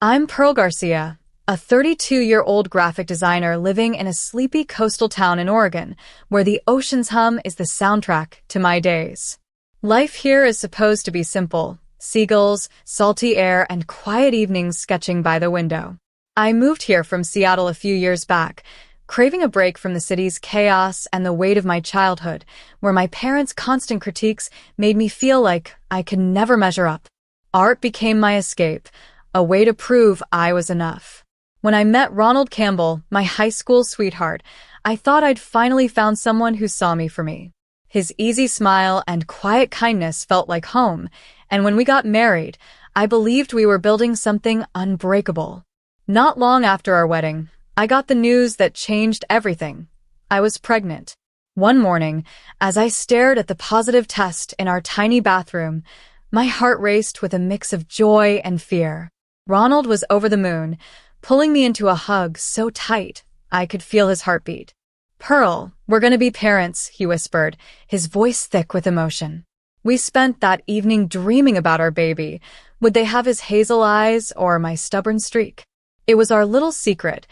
I'm Pearl Garcia, a 32-year-old graphic designer living in a sleepy coastal town in Oregon, where the ocean's hum is the soundtrack to my days. Life here is supposed to be simple: seagulls, salty air, and quiet evenings sketching by the window. I moved here from Seattle a few years back, craving a break from the city's chaos and the weight of my childhood, where my parents' constant critiques made me feel like I could never measure up. Art became my escape, a way to prove I was enough. When I met Ronald Campbell, my high school sweetheart, I thought I'd finally found someone who saw me for me. His easy smile and quiet kindness felt like home, and when we got married, I believed we were building something unbreakable. Not long after our wedding, I got the news that changed everything. I was pregnant. One morning, as I stared at the positive test in our tiny bathroom, my heart raced with a mix of joy and fear. Ronald was over the moon, pulling me into a hug so tight I could feel his heartbeat. "Pearl, we're gonna be parents," he whispered, his voice thick with emotion. We spent that evening dreaming about our baby. Would they have his hazel eyes or my stubborn streak? It was our little secret,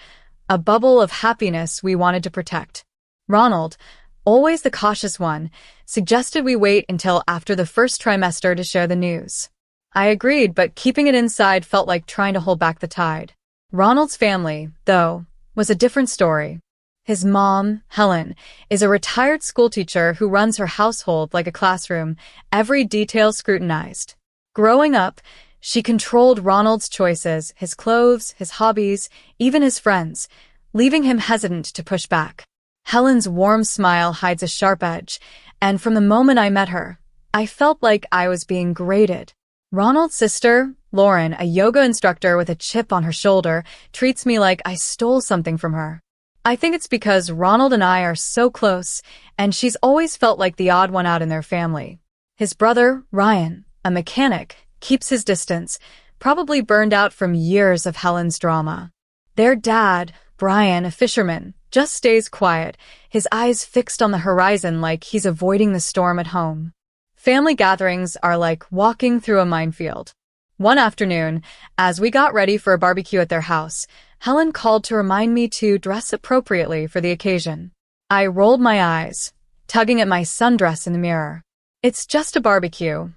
a bubble of happiness we wanted to protect. Ronald, always the cautious one, suggested we wait until after the first trimester to share the news. I agreed, but keeping it inside felt like trying to hold back the tide. Ronald's family, though, was a different story. His mom, Helen, is a retired schoolteacher who runs her household like a classroom, every detail scrutinized. Growing up, she controlled Ronald's choices, his clothes, his hobbies, even his friends, leaving him hesitant to push back. Helen's warm smile hides a sharp edge, and from the moment I met her, I felt like I was being graded. Ronald's sister, Lauren, a yoga instructor with a chip on her shoulder, treats me like I stole something from her. I think it's because Ronald and I are so close, and she's always felt like the odd one out in their family. His brother, Ryan, a mechanic, keeps his distance, probably burned out from years of Helen's drama. Their dad, Brian, a fisherman, just stays quiet, his eyes fixed on the horizon like he's avoiding the storm at home. Family gatherings are like walking through a minefield. One afternoon, as we got ready for a barbecue at their house, Helen called to remind me to dress appropriately for the occasion. I rolled my eyes, tugging at my sundress in the mirror. "It's just a barbecue,"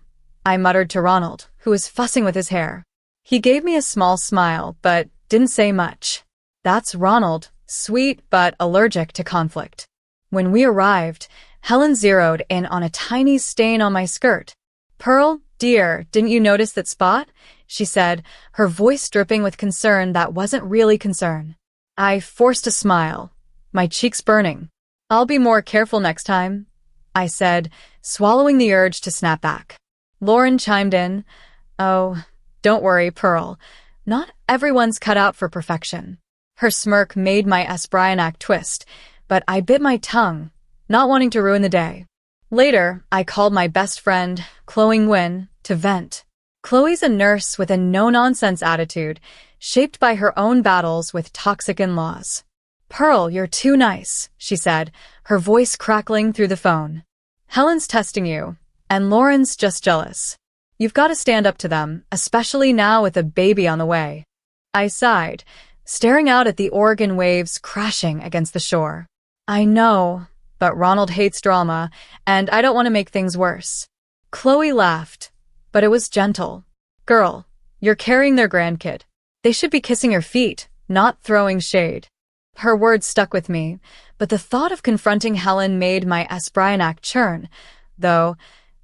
I muttered to Ronald, who was fussing with his hair. He gave me a small smile, but didn't say much. That's Ronald, sweet but allergic to conflict. When we arrived, Helen zeroed in on a tiny stain on my skirt. "Pearl, dear, didn't you notice that spot?" she said, her voice dripping with concern that wasn't really concern. I forced a smile, my cheeks burning. "I'll be more careful next time," I said, swallowing the urge to snap back. Lauren chimed in, "Oh, don't worry, Pearl. Not everyone's cut out for perfection." Her smirk made my Brian twist, but I bit my tongue, not wanting to ruin the day. Later, I called my best friend, Chloe Nguyen, to vent. Chloe's a nurse with a no-nonsense attitude, shaped by her own battles with toxic in-laws. "Pearl, you're too nice," she said, her voice crackling through the phone. "Helen's testing you, and Lauren's just jealous. You've got to stand up to them, especially now with a baby on the way." I sighed, staring out at the Oregon waves crashing against the shore. "I know, but Ronald hates drama, and I don't want to make things worse." Chloe laughed, but it was gentle. "Girl, you're carrying their grandkid. They should be kissing your feet, not throwing shade." Her words stuck with me, but the thought of confronting Helen made my Brian churn, though,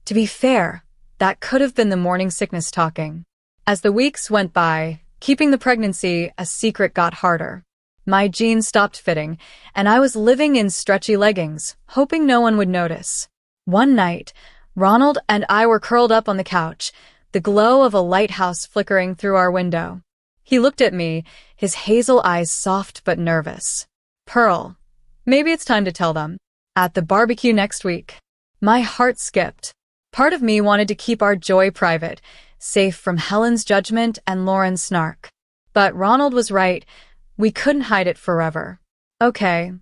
to be fair, that could have been the morning sickness talking. As the weeks went by, keeping the pregnancy a secret got harder. My jeans stopped fitting, and I was living in stretchy leggings, hoping no one would notice. One night, Ronald and I were curled up on the couch, the glow of a lighthouse flickering through our window. He looked at me, his hazel eyes soft but nervous. "Pearl, maybe it's time to tell them. At the barbecue next week." My heart skipped. Part of me wanted to keep our joy private, safe from Helen's judgment and Lauren's snark. But Ronald was right. We couldn't hide it forever. "Okay,"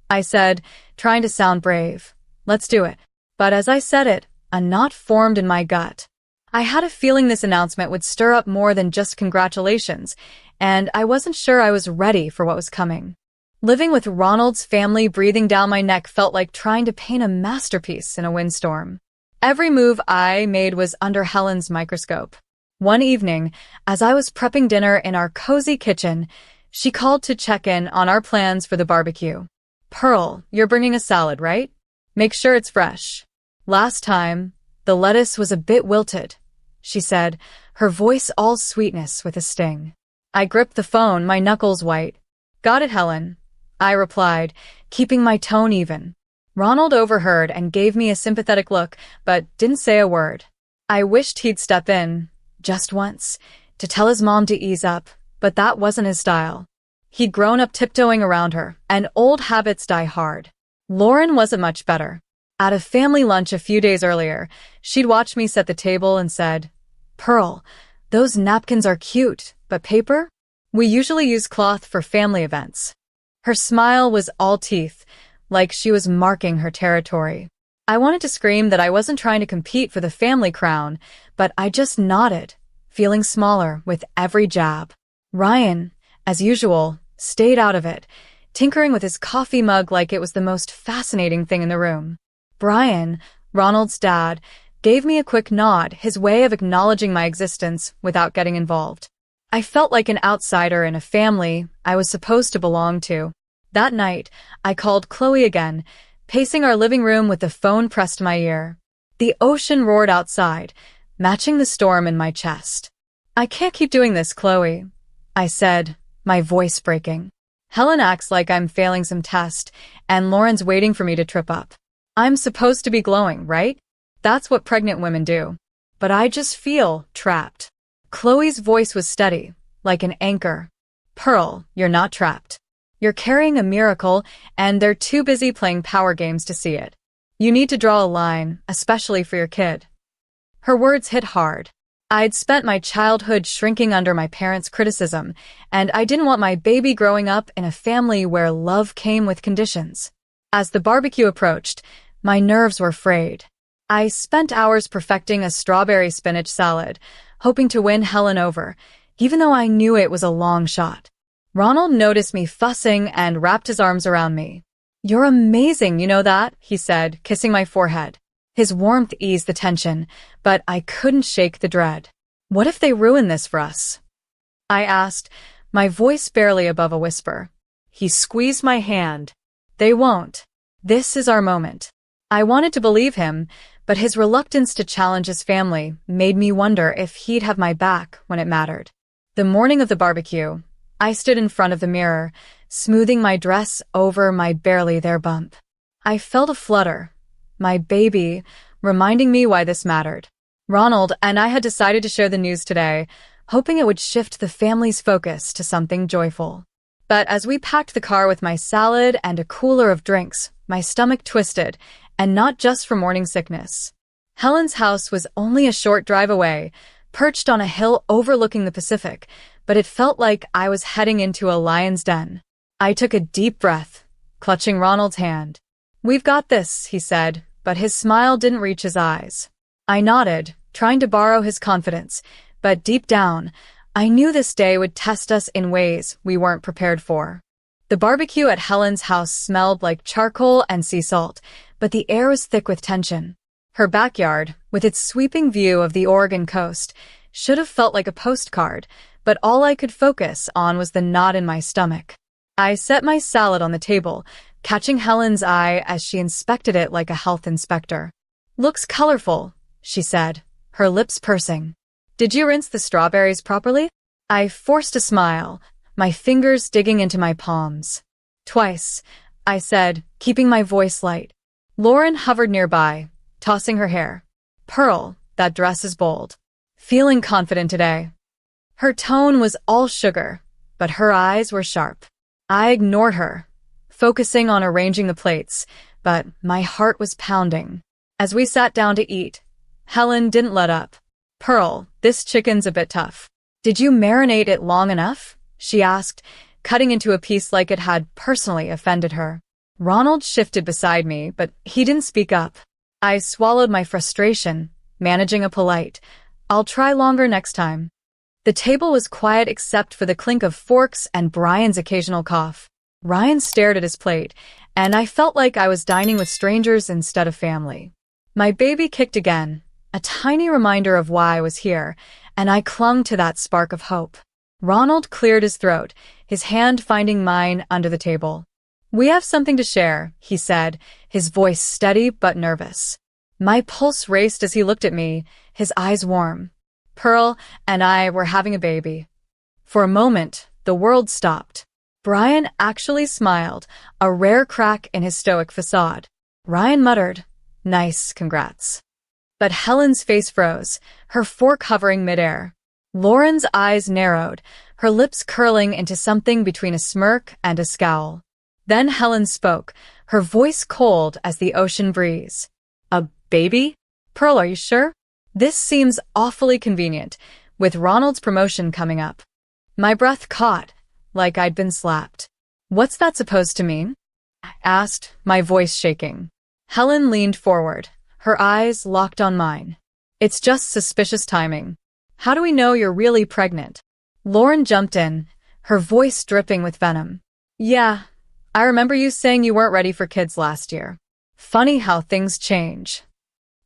I said, trying to sound brave. "Let's do it." But as I said it, a knot formed in my gut. I had a feeling this announcement would stir up more than just congratulations, and I wasn't sure I was ready for what was coming. Living with Ronald's family breathing down my neck felt like trying to paint a masterpiece in a windstorm. Every move I made was under Helen's microscope. One evening, as I was prepping dinner in our cozy kitchen, she called to check in on our plans for the barbecue. "Pearl, you're bringing a salad, right? Make sure it's fresh. Last time, the lettuce was a bit wilted," she said, her voice all sweetness with a sting. I gripped the phone, my knuckles white. "Got it, Helen," I replied, keeping my tone even. Ronald overheard and gave me a sympathetic look, but didn't say a word. I wished he'd step in, just once, to tell his mom to ease up, but that wasn't his style. He'd grown up tiptoeing around her, and old habits die hard. Lauren wasn't much better. At a family lunch a few days earlier, she'd watched me set the table and said, "Pearl, those napkins are cute, but paper? We usually use cloth for family events." Her smile was all teeth, like she was marking her territory. I wanted to scream that I wasn't trying to compete for the family crown, but I just nodded, feeling smaller with every jab. Ryan, as usual, stayed out of it, tinkering with his coffee mug like it was the most fascinating thing in the room. Brian, Ronald's dad, gave me a quick nod, his way of acknowledging my existence without getting involved. I felt like an outsider in a family I was supposed to belong to. That night, I called Chloe again, pacing our living room with the phone pressed to my ear. The ocean roared outside, matching the storm in my chest. "I can't keep doing this, Chloe," I said, my voice breaking. "Helen acts like I'm failing some test, and Lauren's waiting for me to trip up. I'm supposed to be glowing, right? That's what pregnant women do. But I just feel trapped." Chloe's voice was steady, like an anchor. "Pearl, you're not trapped. You're carrying a miracle, and they're too busy playing power games to see it. You need to draw a line, especially for your kid." Her words hit hard. I'd spent my childhood shrinking under my parents' criticism, and I didn't want my baby growing up in a family where love came with conditions. As the barbecue approached, my nerves were frayed. I spent hours perfecting a strawberry spinach salad, hoping to win Helen over, even though I knew it was a long shot. Ronald noticed me fussing and wrapped his arms around me. "You're amazing, you know that?" he said, kissing my forehead. His warmth eased the tension, but I couldn't shake the dread. "What if they ruin this for us?" I asked, my voice barely above a whisper. He squeezed my hand. "They won't. This is our moment." I wanted to believe him, but his reluctance to challenge his family made me wonder if he'd have my back when it mattered. The morning of the barbecue, I stood in front of the mirror, smoothing my dress over my barely there bump. I felt a flutter, my baby, reminding me why this mattered. Ronald and I had decided to share the news today, hoping it would shift the family's focus to something joyful. But as we packed the car with my salad and a cooler of drinks, my stomach twisted, and not just from morning sickness. Helen's house was only a short drive away, perched on a hill overlooking the Pacific, but it felt like I was heading into a lion's den. I took a deep breath, clutching Ronald's hand. "We've got this," he said, but his smile didn't reach his eyes. I nodded, trying to borrow his confidence, but deep down, I knew this day would test us in ways we weren't prepared for. The barbecue at Helen's house smelled like charcoal and sea salt, but the air was thick with tension. Her backyard, with its sweeping view of the Oregon coast, should have felt like a postcard, but all I could focus on was the knot in my stomach. I set my salad on the table, catching Helen's eye as she inspected it like a health inspector. "Looks colorful," she said, her lips pursing. "Did you rinse the strawberries properly?" I forced a smile, my fingers digging into my palms. "Twice," I said, keeping my voice light. Lauren hovered nearby, tossing her hair. "Pearl, that dress is bold. Feeling confident today." Her tone was all sugar, but her eyes were sharp. I ignored her, focusing on arranging the plates, but my heart was pounding. As we sat down to eat, Helen didn't let up. "Pearl, this chicken's a bit tough. Did you marinate it long enough?" she asked, cutting into a piece like it had personally offended her. Ronald shifted beside me, but he didn't speak up. I swallowed my frustration, managing a polite, I'll try longer next time. The table was quiet except for the clink of forks and Brian's occasional cough. Ryan stared at his plate, and I felt like I was dining with strangers instead of family. My baby kicked again, a tiny reminder of why I was here, and I clung to that spark of hope. Ronald cleared his throat, his hand finding mine under the table. "We have something to share," he said, his voice steady but nervous. My pulse raced as he looked at me, his eyes warm. "Pearl and I were having a baby." For a moment, the world stopped. Brian actually smiled, a rare crack in his stoic facade. Ryan muttered, "Nice, congrats." But Helen's face froze, her fork hovering midair. Lauren's eyes narrowed, her lips curling into something between a smirk and a scowl. Then Helen spoke, her voice cold as the ocean breeze. "A baby? Pearl, are you sure? This seems awfully convenient, with Ronald's promotion coming up." My breath caught, like I'd been slapped. "What's that supposed to mean?" I asked, my voice shaking. Helen leaned forward, her eyes locked on mine. "It's just suspicious timing. How do we know you're really pregnant?" Lauren jumped in, her voice dripping with venom. "Yeah, I remember you saying you weren't ready for kids last year. Funny how things change."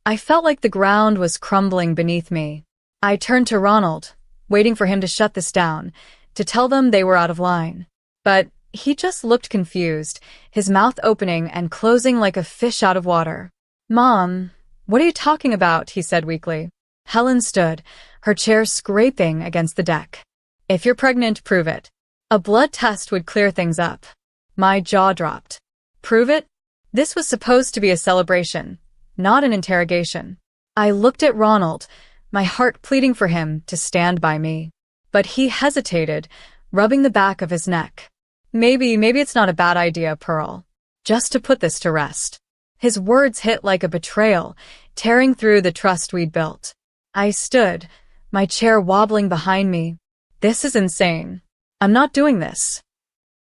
I felt like the ground was crumbling beneath me. I turned to Ronald, waiting for him to shut this down, to tell them they were out of line. But he just looked confused, his mouth opening and closing like a fish out of water. "Mom, what are you talking about?" he said weakly. Helen stood, her chair scraping against the deck. "If you're pregnant, prove it. A blood test would clear things up." My jaw dropped. Prove it? This was supposed to be a celebration, not an interrogation. I looked at Ronald, my heart pleading for him to stand by me. But he hesitated, rubbing the back of his neck. Maybe it's not a bad idea, Pearl. Just to put this to rest." His words hit like a betrayal, tearing through the trust we'd built. I stood, my chair wobbling behind me. "This is insane. I'm not doing this."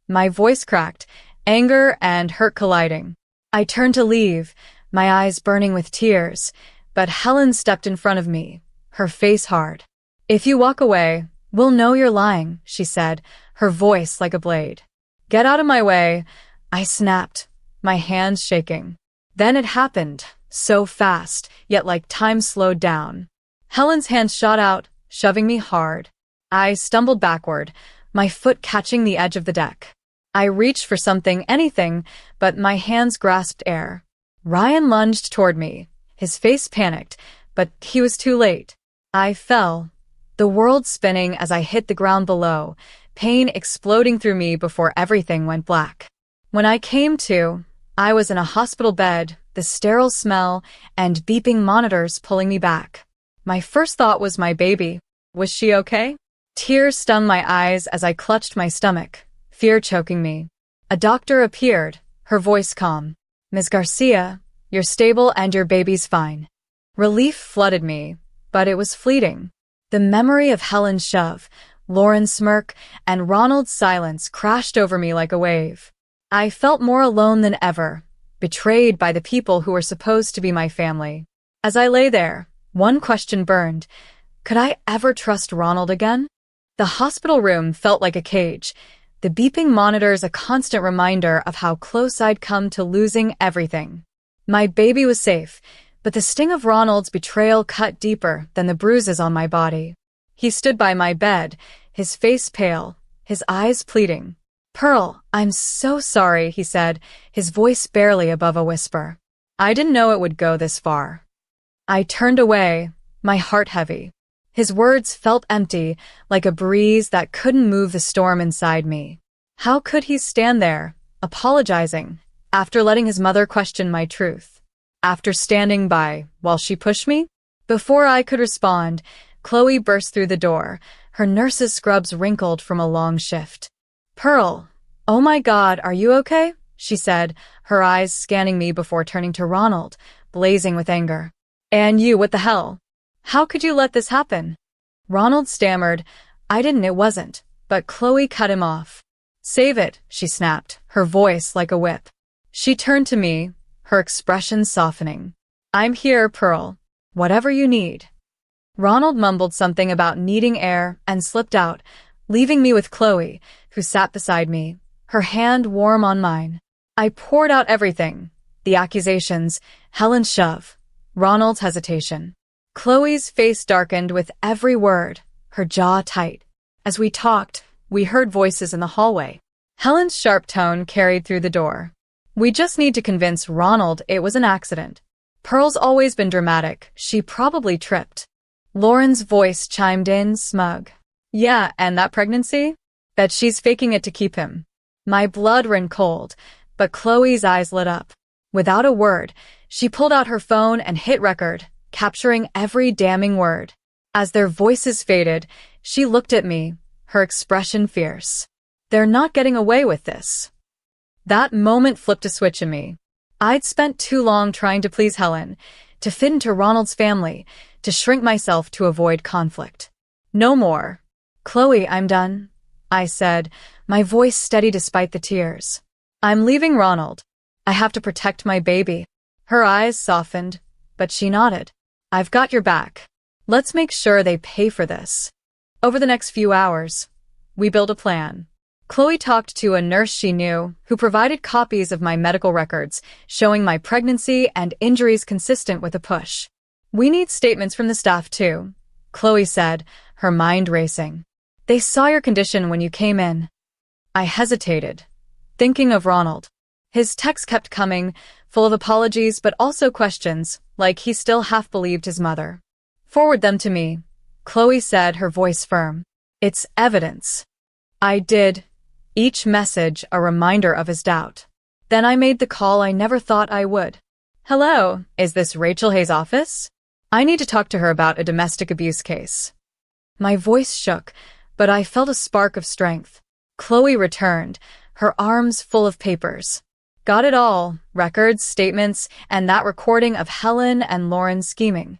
My voice cracked, anger and hurt colliding. I turned to leave, my eyes burning with tears, but Helen stepped in front of me, her face hard. "If you walk away, we'll know you're lying," she said, her voice like a blade. "Get out of my way," I snapped, my hands shaking. Then it happened, so fast, yet like time slowed down. Helen's hand shot out, shoving me hard. I stumbled backward, my foot catching the edge of the deck. I reached for something, anything, but my hands grasped air. Ryan lunged toward me, his face panicked, but he was too late. I fell, the world spinning as I hit the ground below, pain exploding through me before everything went black. When I came to, I was in a hospital bed, the sterile smell, and beeping monitors pulling me back. My first thought was my baby. Was she okay? Tears stung my eyes as I clutched my stomach, fear choking me. A doctor appeared, her voice calm. "Ms. Garcia, you're stable and your baby's fine." Relief flooded me, but it was fleeting. The memory of Helen's shove, Lauren's smirk, and Ronald's silence crashed over me like a wave. I felt more alone than ever, betrayed by the people who were supposed to be my family. As I lay there, one question burned. Could I ever trust Ronald again? The hospital room felt like a cage, the beeping monitors a constant reminder of how close I'd come to losing everything. My baby was safe, but the sting of Ronald's betrayal cut deeper than the bruises on my body. He stood by my bed, his face pale, his eyes pleading. "Pearl, I'm so sorry," he said, his voice barely above a whisper. I didn't know it would go this far. I turned away, my heart heavy. His words felt empty, like a breeze that couldn't move the storm inside me. How could he stand there, apologizing, after letting his mother question my truth? After standing by while she pushed me? Before I could respond, Chloe burst through the door, her nurse's scrubs wrinkled from a long shift. "Pearl, oh my God, are you okay?" she said, her eyes scanning me before turning to Ronald, blazing with anger. "And you, what the hell? How could you let this happen?" Ronald stammered, It wasn't," but Chloe cut him off. "Save it," she snapped, her voice like a whip. She turned to me, her expression softening. "I'm here, Pearl. Whatever you need." Ronald mumbled something about needing air and slipped out, leaving me with Chloe, who sat beside me, her hand warm on mine. I poured out everything: the accusations, Helen's shove, Ronald's hesitation. Chloe's face darkened with every word, her jaw tight. As we talked, we heard voices in the hallway. Helen's sharp tone carried through the door. "We just need to convince Ronald it was an accident. Pearl's always been dramatic. She probably tripped." Lauren's voice chimed in, smug. "Yeah, and that pregnancy? Bet she's faking it to keep him." My blood ran cold, but Chloe's eyes lit up. Without a word, she pulled out her phone and hit record, capturing every damning word. As their voices faded, she looked at me, her expression fierce. "They're not getting away with this." That moment flipped a switch in me. I'd spent too long trying to please Helen, to fit into Ronald's family, to shrink myself to avoid conflict. "No more. Chloe, I'm done," I said, my voice steady despite the tears. "I'm leaving Ronald. I have to protect my baby." Her eyes softened, but she nodded. "I've got your back. Let's make sure they pay for this." Over the next few hours, we built a plan. Chloe talked to a nurse she knew, who provided copies of my medical records, showing my pregnancy and injuries consistent with a push. "We need statements from the staff too," Chloe said, her mind racing. "They saw your condition when you came in." I hesitated, thinking of Ronald. His texts kept coming, full of apologies but also questions, like he still half believed his mother. "Forward them to me," Chloe said, her voice firm. "It's evidence." I did, each message a reminder of his doubt. Then I made the call I never thought I would. "Hello, is this Rachel Hayes' office? I need to talk to her about a domestic abuse case." My voice shook, but I felt a spark of strength. Chloe returned, her arms full of papers. "Got it all: records, statements, and that recording of Helen and Lauren scheming."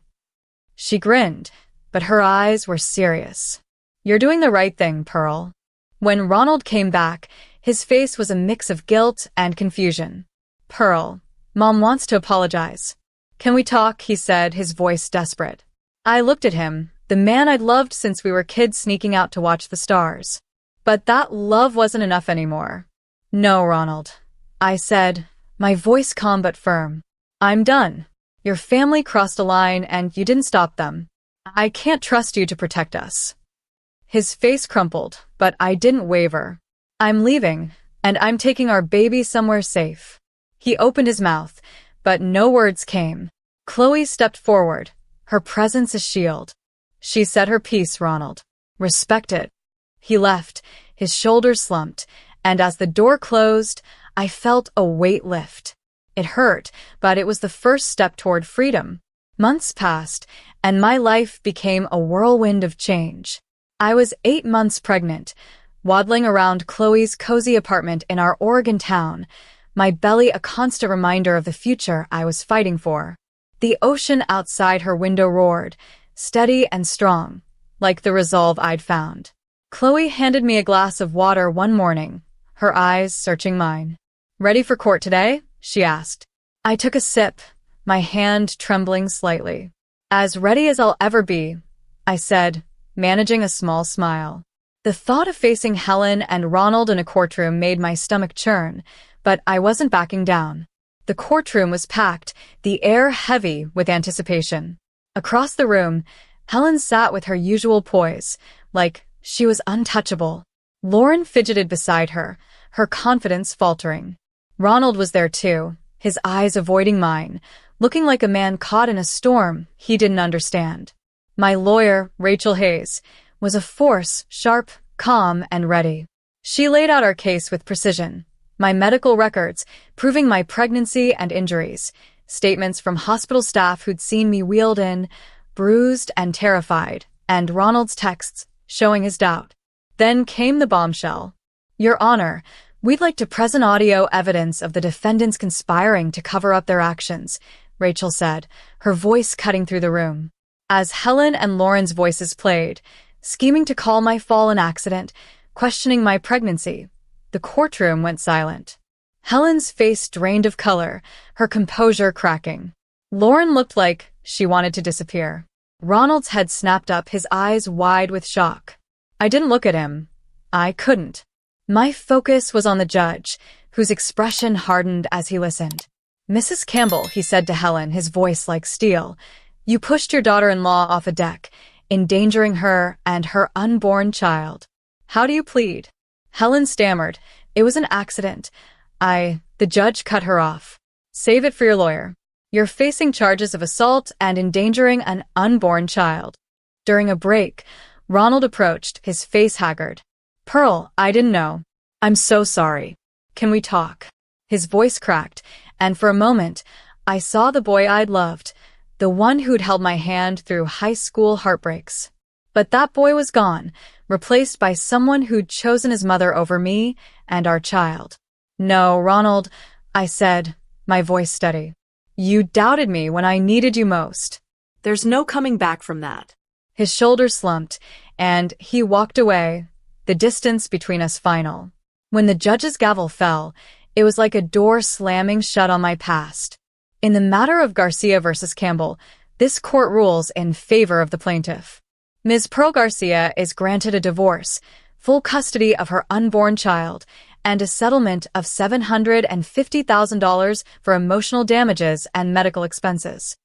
She grinned, but her eyes were serious. "You're doing the right thing, Pearl." When Ronald came back, his face was a mix of guilt and confusion. "Pearl, Mom wants to apologize." "Can we talk?" he said, his voice desperate. I looked at him, the man I'd loved since we were kids sneaking out to watch the stars. But that love wasn't enough anymore. "No, Ronald," I said, my voice calm but firm. "I'm done. Your family crossed a line and you didn't stop them. I can't trust you to protect us." His face crumpled, but I didn't waver. "I'm leaving, and I'm taking our baby somewhere safe." He opened his mouth, but no words came. Chloe stepped forward, her presence a shield. "She said her piece, Ronald. Respect it." He left, his shoulders slumped, and as the door closed, I felt a weight lift. It hurt, but it was the first step toward freedom. Months passed, and my life became a whirlwind of change. I was 8 months pregnant, waddling around Chloe's cozy apartment in our Oregon town, my belly a constant reminder of the future I was fighting for. The ocean outside her window roared, steady and strong, like the resolve I'd found. Chloe handed me a glass of water one morning, her eyes searching mine. "Ready for court today?" she asked. I took a sip, my hand trembling slightly. "As ready as I'll ever be," I said, managing a small smile. The thought of facing Helen and Ronald in a courtroom made my stomach churn, but I wasn't backing down. The courtroom was packed, the air heavy with anticipation. Across the room, Helen sat with her usual poise, like she was untouchable. Lauren fidgeted beside her, her confidence faltering. Ronald was there too, his eyes avoiding mine, looking like a man caught in a storm he didn't understand. My lawyer, Rachel Hayes, was a force, sharp, calm, and ready. She laid out our case with precision. My medical records, proving my pregnancy and injuries, statements from hospital staff who'd seen me wheeled in, bruised and terrified, and Ronald's texts, showing his doubt. Then came the bombshell. "Your Honor, we'd like to present audio evidence of the defendants conspiring to cover up their actions," Rachel said, her voice cutting through the room. As Helen and Lauren's voices played, scheming to call my fall an accident, questioning my pregnancy, the courtroom went silent. Helen's face drained of color, her composure cracking. Lauren looked like she wanted to disappear. Ronald's head snapped up, his eyes wide with shock. I didn't look at him. I couldn't. My focus was on the judge, whose expression hardened as he listened. Mrs. Campbell, he said to Helen, his voice like steel, you pushed your daughter-in-law off a deck, endangering her and her unborn child. How do you plead? Helen stammered. It was an accident. The judge cut her off. Save it for your lawyer. You're facing charges of assault and endangering an unborn child. During a break, Ronald approached, his face haggard. Pearl, I didn't know. I'm so sorry. Can we talk? His voice cracked, and for a moment, I saw the boy I'd loved, the one who'd held my hand through high school heartbreaks. But that boy was gone, replaced by someone who'd chosen his mother over me and our child. No, Ronald, I said, my voice steady. You doubted me when I needed you most. There's no coming back from that. His shoulders slumped, and he walked away, the distance between us final. When the judge's gavel fell, it was like a door slamming shut on my past. In the matter of Garcia versus Campbell, this court rules in favor of the plaintiff. Ms. Pearl Garcia is granted a divorce, full custody of her unborn child, and a settlement of $750,000 for emotional damages and medical expenses.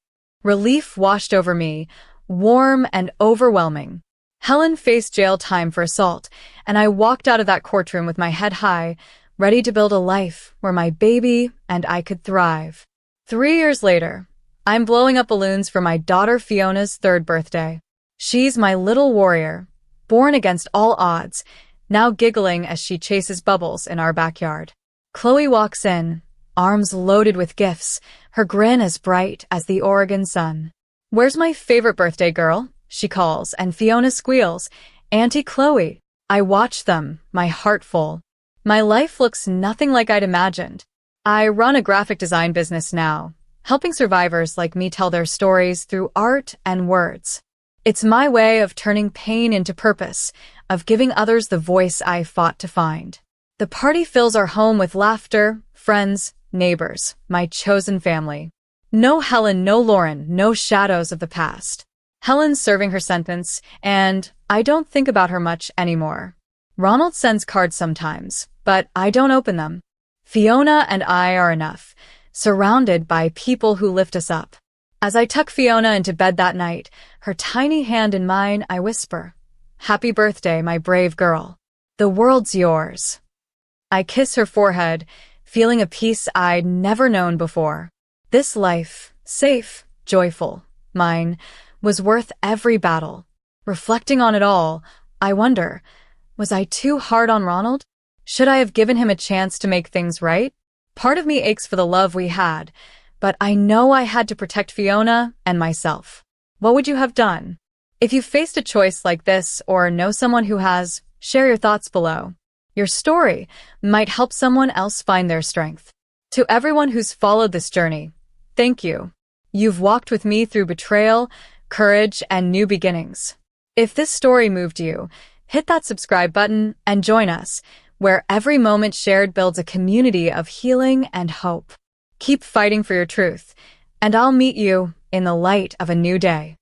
Relief washed over me, warm and overwhelming. Helen faced jail time for assault, and I walked out of that courtroom with my head high, ready to build a life where my baby and I could thrive. 3 years later, I'm blowing up balloons for my daughter Fiona's 3rd birthday. She's my little warrior, born against all odds, now giggling as she chases bubbles in our backyard. Chloe walks in, arms loaded with gifts, her grin as bright as the Oregon sun. Where's my favorite birthday girl? She calls, and Fiona squeals, Auntie Chloe. I watch them, my heart full. My life looks nothing like I'd imagined. I run a graphic design business now, helping survivors like me tell their stories through art and words. It's my way of turning pain into purpose, of giving others the voice I fought to find. The party fills our home with laughter, friends, neighbors, my chosen family. No Helen, no Lauren, no shadows of the past. Helen's serving her sentence, and I don't think about her much anymore. Ronald sends cards sometimes, but I don't open them. Fiona and I are enough, surrounded by people who lift us up. As I tuck Fiona into bed that night, her tiny hand in mine, I whisper, Happy birthday, my brave girl. The world's yours. I kiss her forehead, feeling a peace I'd never known before. This life, safe, joyful, mine, was worth every battle. Reflecting on it all, I wonder, was I too hard on Ronald? Should I have given him a chance to make things right? Part of me aches for the love we had, but I know I had to protect Fiona and myself. What would you have done? If you faced a choice like this or know someone who has, share your thoughts below. Your story might help someone else find their strength. To everyone who's followed this journey, thank you. You've walked with me through betrayal, courage, and new beginnings. If this story moved you, hit that subscribe button and join us, where every moment shared builds a community of healing and hope. Keep fighting for your truth, and I'll meet you in the light of a new day.